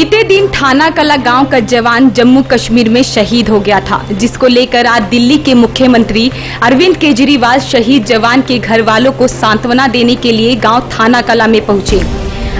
बीते दिन थाना कला गांव का जवान जम्मू कश्मीर में शहीद हो गया था, जिसको लेकर आज दिल्ली के मुख्यमंत्री अरविंद केजरीवाल शहीद जवान के घर वालों को सांत्वना देने के लिए गांव थाना कला में पहुंचे।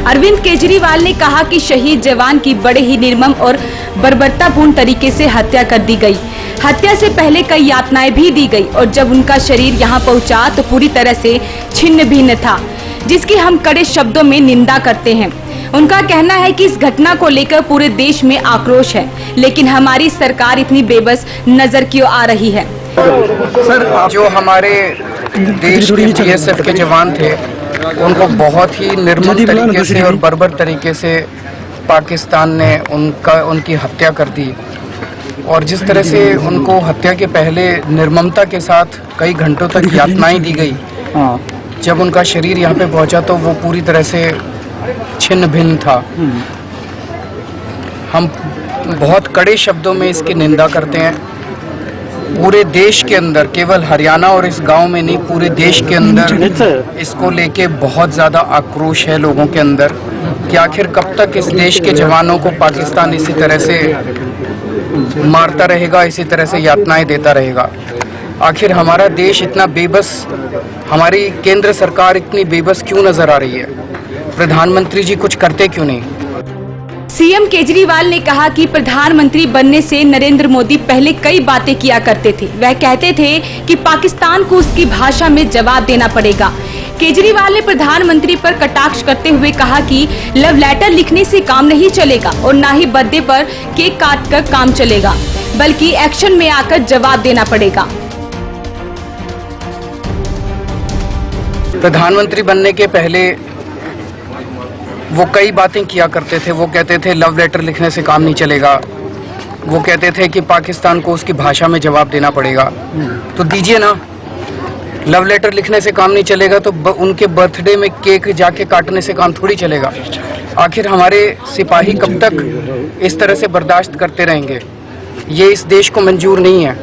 अरविंद केजरीवाल ने कहा कि शहीद जवान की बड़े ही निर्मम और बर्बरतापूर्ण तरीके से हत्या कर दी गई। हत्या से पहले कई यातनाएं भी दी गई और जब उनका शरीर यहां पहुंचा तो पूरी तरह से छिन्न भिन्न था, जिसकी हम कड़े शब्दों में निंदा करते हैं। उनका कहना है कि इस घटना को लेकर पूरे देश में आक्रोश है, लेकिन हमारी सरकार इतनी बेबस नजर क्यों आ रही है। सर, जो हमारे देश के बीएसएफ के जवान थे, उनको बहुत ही निर्मम तरीके से और बर्बर तरीके से पाकिस्तान ने उनकी हत्या कर दी। और जिस तरह से उनको हत्या के पहले निर्ममता के साथ कई घंटों तक यातनाएं दी गई, जब उनका शरीर यहाँ पे पहुंचा तो वो पूरी तरह से छिन्न भिन्न था। हम बहुत कड़े शब्दों में इसकी निंदा करते हैं। पूरे देश के अंदर, केवल हरियाणा और इस गांव में नहीं, पूरे देश के अंदर इसको लेके बहुत ज़्यादा आक्रोश है लोगों के अंदर कि आखिर कब तक इस देश के जवानों को पाकिस्तान इसी तरह से मारता रहेगा, इसी तरह से यातनाएं देता रहेगा। आखिर हमारा देश इतना बेबस, हमारी केंद्र सरकार इतनी बेबस क्यों नजर आ रही है? प्रधानमंत्री जी कुछ करते क्यों नहीं? सीएम केजरीवाल ने कहा कि प्रधानमंत्री बनने से नरेंद्र मोदी पहले कई बातें किया करते थे। वह कहते थे कि पाकिस्तान को उसकी भाषा में जवाब देना पड़ेगा। केजरीवाल ने प्रधानमंत्री पर कटाक्ष करते हुए कहा कि लव लेटर लिखने से काम नहीं चलेगा और न ही बर्थडे पर केक काट कर काम चलेगा, बल्कि एक्शन में आकर जवाब देना पड़ेगा। प्रधानमंत्री बनने के पहले वो कई बातें किया करते थे। वो कहते थे लव लेटर लिखने से काम नहीं चलेगा। वो कहते थे कि पाकिस्तान को उसकी भाषा में जवाब देना पड़ेगा। तो दीजिए ना, लव लेटर लिखने से काम नहीं चलेगा तो उनके बर्थडे में केक जाके काटने से काम थोड़ी चलेगा। आखिर हमारे सिपाही कब तक इस तरह से बर्दाश्त करते रहेंगे? ये इस देश को मंजूर नहीं है।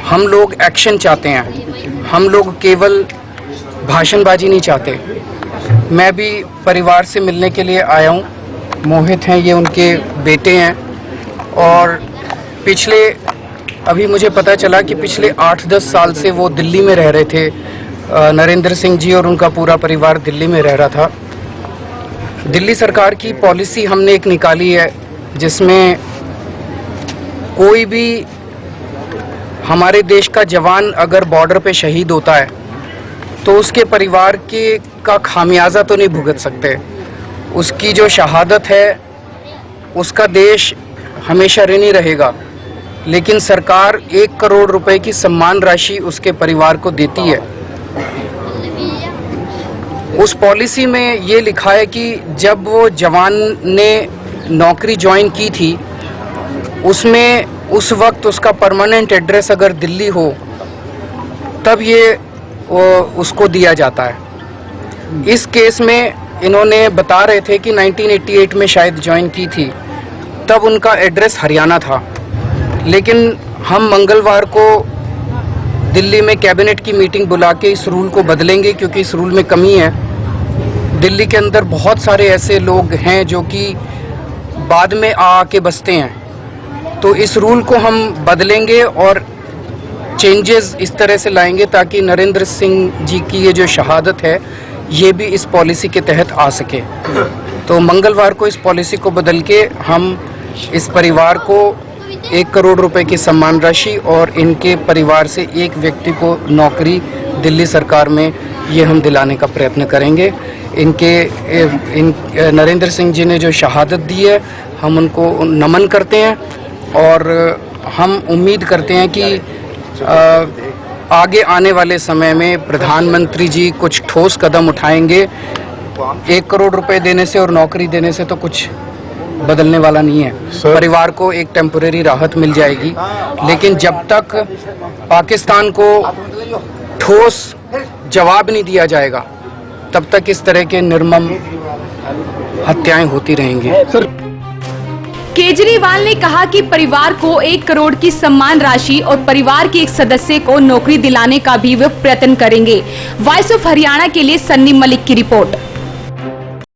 हम लोग एक्शन चाहते हैं, हम लोग केवल भाषणबाजी नहीं चाहते। मैं भी परिवार से मिलने के लिए आया हूँ। मोहित हैं, ये उनके बेटे हैं। और अभी मुझे पता चला कि पिछले 8-10 साल से वो दिल्ली में रह रहे थे। नरेंद्र सिंह जी और उनका पूरा परिवार दिल्ली में रह रहा था। दिल्ली सरकार की पॉलिसी हमने एक निकाली है, जिसमें कोई भी हमारे देश का जवान अगर बॉर्डर पे शहीद होता है तो उसके परिवार का खामियाजा तो नहीं भुगत सकते। उसकी जो शहादत है उसका देश हमेशा ऋणी रहेगा, लेकिन सरकार 1 करोड़ रुपए की सम्मान राशि उसके परिवार को देती है। उस पॉलिसी में ये लिखा है कि जब वो जवान ने नौकरी ज्वाइन की थी, उसमें उस वक्त उसका परमानेंट एड्रेस अगर दिल्ली हो तब ये उसको दिया जाता है। इस केस में इन्होंने बता रहे थे कि 1988 में शायद ज्वाइन की थी, तब उनका एड्रेस हरियाणा था। लेकिन हम मंगलवार को दिल्ली में कैबिनेट की मीटिंग बुला के इस रूल को बदलेंगे, क्योंकि इस रूल में कमी है। दिल्ली के अंदर बहुत सारे ऐसे लोग हैं जो कि बाद में आके बसते हैं। तो इस रूल को हम बदलेंगे और चेंजेस इस तरह से लाएंगे ताकि नरेंद्र सिंह जी की ये जो शहादत है ये भी इस पॉलिसी के तहत आ सके। तो मंगलवार को इस पॉलिसी को बदल के हम इस परिवार को 1 करोड़ रुपए की सम्मान राशि और इनके परिवार से एक व्यक्ति को नौकरी दिल्ली सरकार में ये हम दिलाने का प्रयत्न करेंगे। नरेंद्र सिंह जी ने जो शहादत दी है, हम उनको नमन करते हैं और हम उम्मीद करते हैं कि आगे आने वाले समय में प्रधानमंत्री जी कुछ ठोस कदम उठाएंगे। 1 करोड़ रुपए देने से और नौकरी देने से तो कुछ बदलने वाला नहीं है। परिवार को एक टेम्परेरी राहत मिल जाएगी, लेकिन जब तक पाकिस्तान को ठोस जवाब नहीं दिया जाएगा तब तक इस तरह के निर्मम हत्याएं होती रहेंगी। केजरीवाल ने कहा कि परिवार को 1 करोड़ की सम्मान राशि और परिवार के एक सदस्य को नौकरी दिलाने का भी वे प्रयत्न करेंगे। वॉइस ऑफ हरियाणा के लिए सन्नी मलिक की रिपोर्ट।